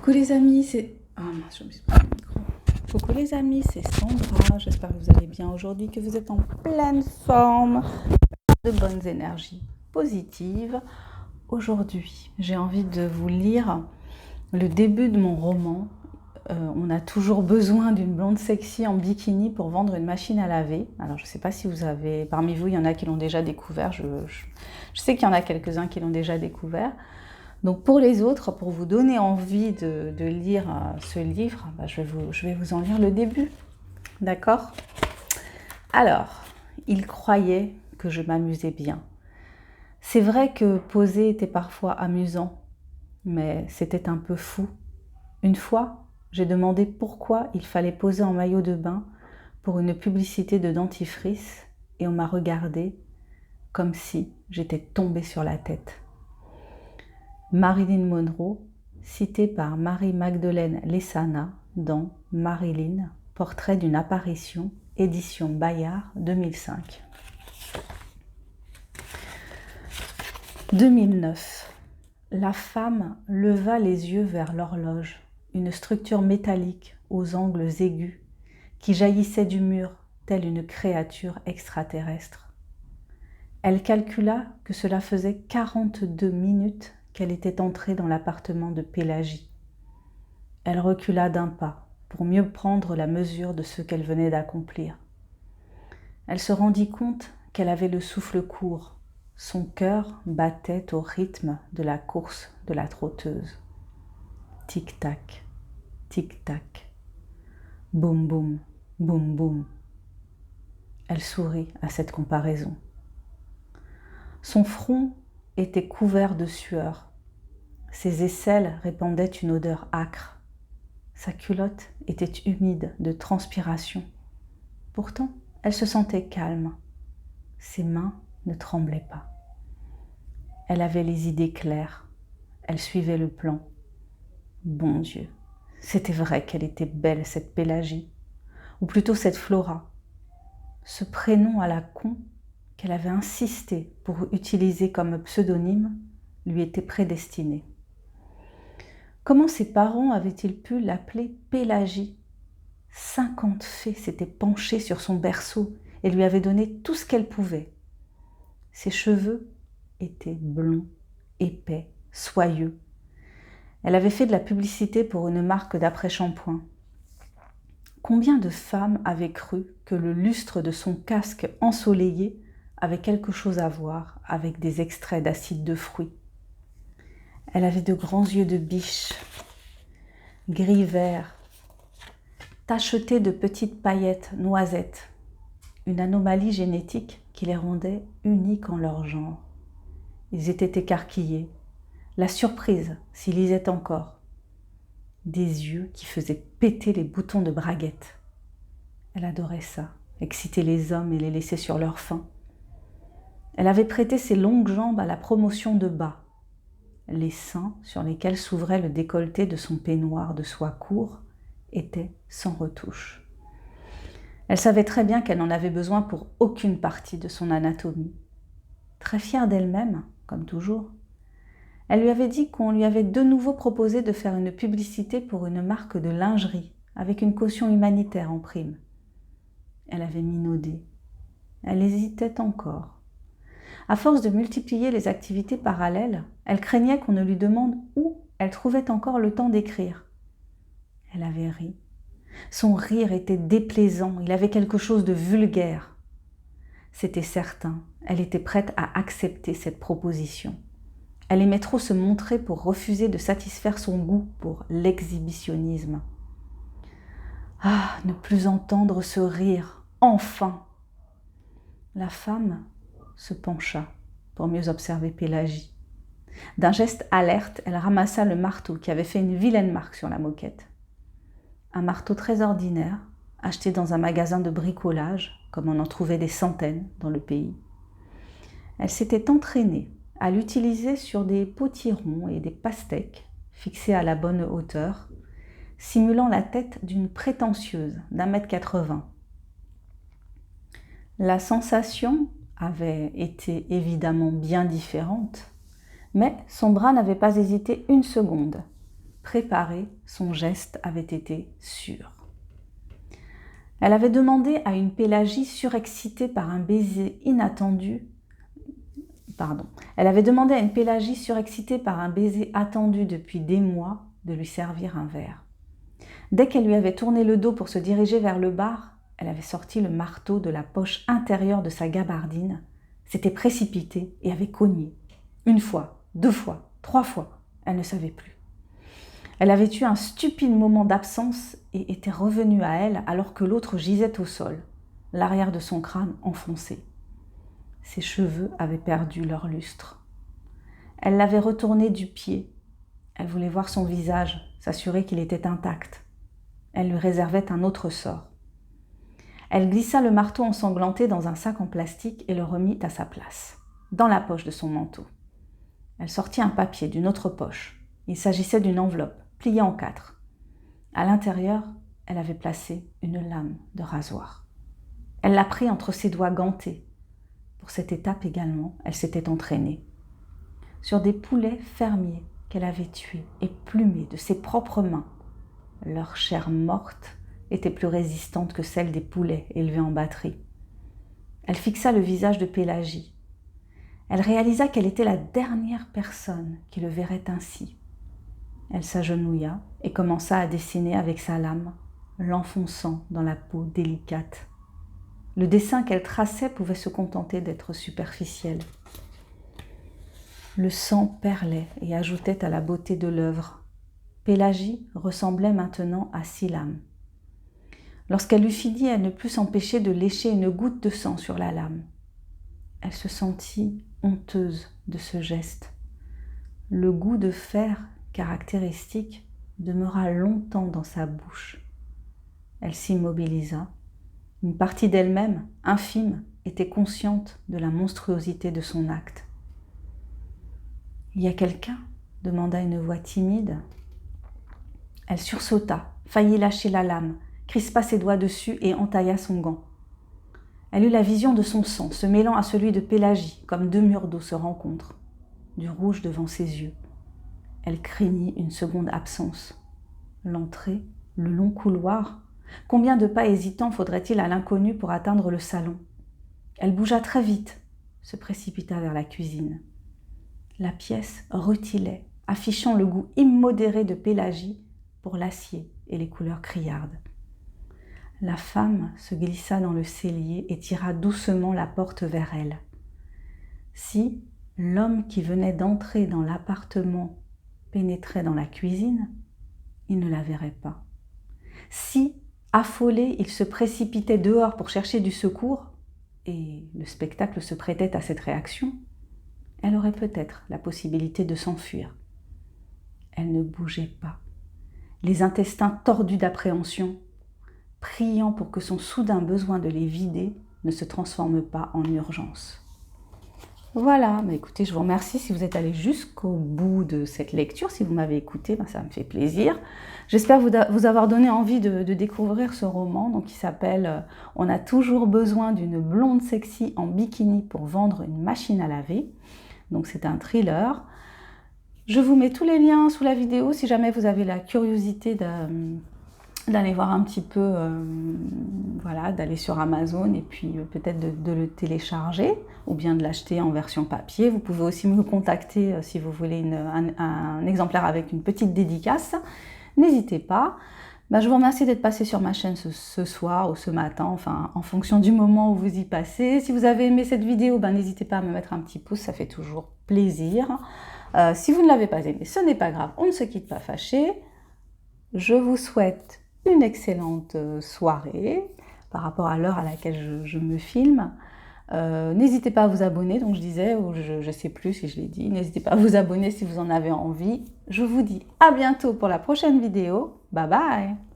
Coucou les amis, c'est... Ah mince, je me suis pris le micro. Coucou les amis, c'est Sandra. J'espère que vous allez bien aujourd'hui, que vous êtes en pleine forme, de bonnes énergies positives. Aujourd'hui, j'ai envie de vous lire le début de mon roman. On a toujours besoin d'une blonde sexy en bikini pour vendre une machine à laver. Alors je ne sais pas si vous avez... Parmi vous, il y en a qui l'ont déjà découvert. Je sais qu'il y en a quelques-uns qui l'ont déjà découvert. Donc pour les autres, pour vous donner envie de lire ce livre, je vais vous en lire le début. D'accord ? Alors, il croyait que je m'amusais bien. C'est vrai que poser était parfois amusant, mais c'était un peu fou. Une fois, j'ai demandé pourquoi il fallait poser en maillot de bain pour une publicité de dentifrice et on m'a regardé comme si j'étais tombée sur la tête. Marilyn Monroe, citée par Marie-Magdeleine Lessana dans Marilyn, portrait d'une apparition, édition Bayard 2005. 2009. La femme leva les yeux vers l'horloge, une structure métallique aux angles aigus qui jaillissait du mur telle une créature extraterrestre. Elle calcula que cela faisait 42 minutes qu'elle était entrée dans l'appartement de Pélagie. Elle recula d'un pas pour mieux prendre la mesure de ce qu'elle venait d'accomplir. Elle se rendit compte qu'elle avait le souffle court. Son cœur battait au rythme de la course de la trotteuse. Tic-tac, tic-tac, boum boum, boum boum. Elle sourit à cette comparaison. Son front était couvert de sueur. Ses aisselles répandaient une odeur âcre. Sa culotte était humide de transpiration. Pourtant, elle se sentait calme. Ses mains ne tremblaient pas. Elle avait les idées claires. Elle suivait le plan. Bon Dieu, c'était vrai qu'elle était belle, cette Pélagie. Ou plutôt cette Flora. Ce prénom à la con qu'elle avait insisté pour utiliser comme pseudonyme lui était prédestiné. Comment ses parents avaient-ils pu l'appeler Pélagie ? 50 fées s'étaient penchées sur son berceau et lui avaient donné tout ce qu'elle pouvait. Ses cheveux étaient blonds, épais, soyeux. Elle avait fait de la publicité pour une marque d'après-shampoing. Combien de femmes avaient cru que le lustre de son casque ensoleillé avait quelque chose à voir avec des extraits d'acide de fruits. Elle avait de grands yeux de biche, gris-vert, tachetés de petites paillettes noisettes, une anomalie génétique qui les rendait uniques en leur genre. Ils étaient écarquillés, la surprise s'y lisait encore. Des yeux qui faisaient péter les boutons de braguette. Elle adorait ça, exciter les hommes et les laisser sur leur faim. Elle avait prêté ses longues jambes à la promotion de bas. Les seins sur lesquels s'ouvrait le décolleté de son peignoir de soie court étaient sans retouche. Elle savait très bien qu'elle n'en avait besoin pour aucune partie de son anatomie. Très fière d'elle-même, comme toujours, elle lui avait dit qu'on lui avait de nouveau proposé de faire une publicité pour une marque de lingerie, avec une caution humanitaire en prime. Elle avait minaudé. Elle hésitait encore. À force de multiplier les activités parallèles, elle craignait qu'on ne lui demande où elle trouvait encore le temps d'écrire. Elle avait ri. Son rire était déplaisant, il avait quelque chose de vulgaire. C'était certain, elle était prête à accepter cette proposition. Elle aimait trop se montrer pour refuser de satisfaire son goût pour l'exhibitionnisme. Ah, ne plus entendre ce rire, enfin! La femme se pencha pour mieux observer Pélagie. D'un geste alerte, elle ramassa le marteau qui avait fait une vilaine marque sur la moquette. Un marteau très ordinaire, acheté dans un magasin de bricolage, comme on en trouvait des centaines dans le pays. Elle s'était entraînée à l'utiliser sur des potirons et des pastèques fixés à la bonne hauteur, simulant la tête d'une prétentieuse d'1,80 m. La sensation avait été évidemment bien différente, mais son bras n'avait pas hésité une seconde. préparé, son geste avait été sûr. Elle avait demandé à une Pélagie surexcitée par un baiser inattendu. Elle avait demandé à une Pélagie surexcitée par un baiser attendu depuis des mois de lui servir un verre. Dès qu'elle lui avait tourné le dos pour se diriger vers le bar, elle avait sorti le marteau de la poche intérieure de sa gabardine, s'était précipitée et avait cogné. 1 fois, 2 fois, 3 fois, elle ne savait plus. Elle avait eu un stupide moment d'absence et était revenue à elle alors que l'autre gisait au sol, l'arrière de son crâne enfoncé. Ses cheveux avaient perdu leur lustre. Elle l'avait retourné du pied. Elle voulait voir son visage, s'assurer qu'il était intact. Elle lui réservait un autre sort. Elle glissa le marteau ensanglanté dans un sac en plastique et le remit à sa place, dans la poche de son manteau. Elle sortit un papier d'une autre poche. Il s'agissait d'une enveloppe, pliée en 4. À l'intérieur, elle avait placé une lame de rasoir. Elle la prit entre ses doigts gantés. Pour cette étape également, elle s'était entraînée. Sur des poulets fermiers qu'elle avait tués et plumés de ses propres mains, leur chair morte était plus résistante que celle des poulets élevés en batterie. Elle fixa le visage de Pélagie. Elle réalisa qu'elle était la dernière personne qui le verrait ainsi. Elle s'agenouilla et commença à dessiner avec sa lame, l'enfonçant dans la peau délicate. Le dessin qu'elle traçait pouvait se contenter d'être superficiel. Le sang perlait et ajoutait à la beauté de l'œuvre. Pélagie ressemblait maintenant à Silam. Lorsqu'elle eut fini, elle ne put s'empêcher de lécher une goutte de sang sur la lame. Elle se sentit honteuse de ce geste. Le goût de fer caractéristique demeura longtemps dans sa bouche. Elle s'immobilisa. Une partie d'elle-même, infime, était consciente de la monstruosité de son acte. « Il y a quelqu'un ?» demanda une voix timide. Elle sursauta, faillit lâcher la lame, crispa ses doigts dessus et entailla son gant. Elle eut la vision de son sang se mêlant à celui de Pélagie, comme 2 murs d'eau se rencontrent, du rouge devant ses yeux. Elle craignit une seconde absence. L'entrée, le long couloir, combien de pas hésitants faudrait-il à l'inconnu pour atteindre le salon? Elle bougea très vite, se précipita vers la cuisine. La pièce rutilait, affichant le goût immodéré de Pélagie pour l'acier et les couleurs criardes. La femme se glissa dans le cellier et tira doucement la porte vers elle. Si l'homme qui venait d'entrer dans l'appartement pénétrait dans la cuisine, il ne la verrait pas. Si, affolé, il se précipitait dehors pour chercher du secours, et le spectacle se prêtait à cette réaction, elle aurait peut-être la possibilité de s'enfuir. Elle ne bougeait pas, les intestins tordus d'appréhension, priant pour que son soudain besoin de les vider ne se transforme pas en urgence. Voilà, écoutez, je vous remercie si vous êtes allé jusqu'au bout de cette lecture. Si vous m'avez écouté, ça me fait plaisir. J'espère vous avoir donné envie de découvrir ce roman, donc, qui s'appelle « On a toujours besoin d'une blonde sexy en bikini pour vendre une machine à laver ». Donc c'est un thriller. Je vous mets tous les liens sous la vidéo si jamais vous avez la curiosité d'aller voir un petit peu, voilà, d'aller sur Amazon et puis peut-être de le télécharger ou bien de l'acheter en version papier. Vous pouvez aussi me contacter si vous voulez un exemplaire avec une petite dédicace. N'hésitez pas. Je vous remercie d'être passé sur ma chaîne ce soir ou ce matin, enfin en fonction du moment où vous y passez. Si vous avez aimé cette vidéo, n'hésitez pas à me mettre un petit pouce, ça fait toujours plaisir. Si vous ne l'avez pas aimé, ce n'est pas grave, on ne se quitte pas fâché. Je vous souhaite une excellente soirée par rapport à l'heure à laquelle je me filme. N'hésitez pas à vous abonner, donc je disais, ou je ne sais plus si je l'ai dit, n'hésitez pas à vous abonner si vous en avez envie. Je vous dis à bientôt pour la prochaine vidéo. Bye bye!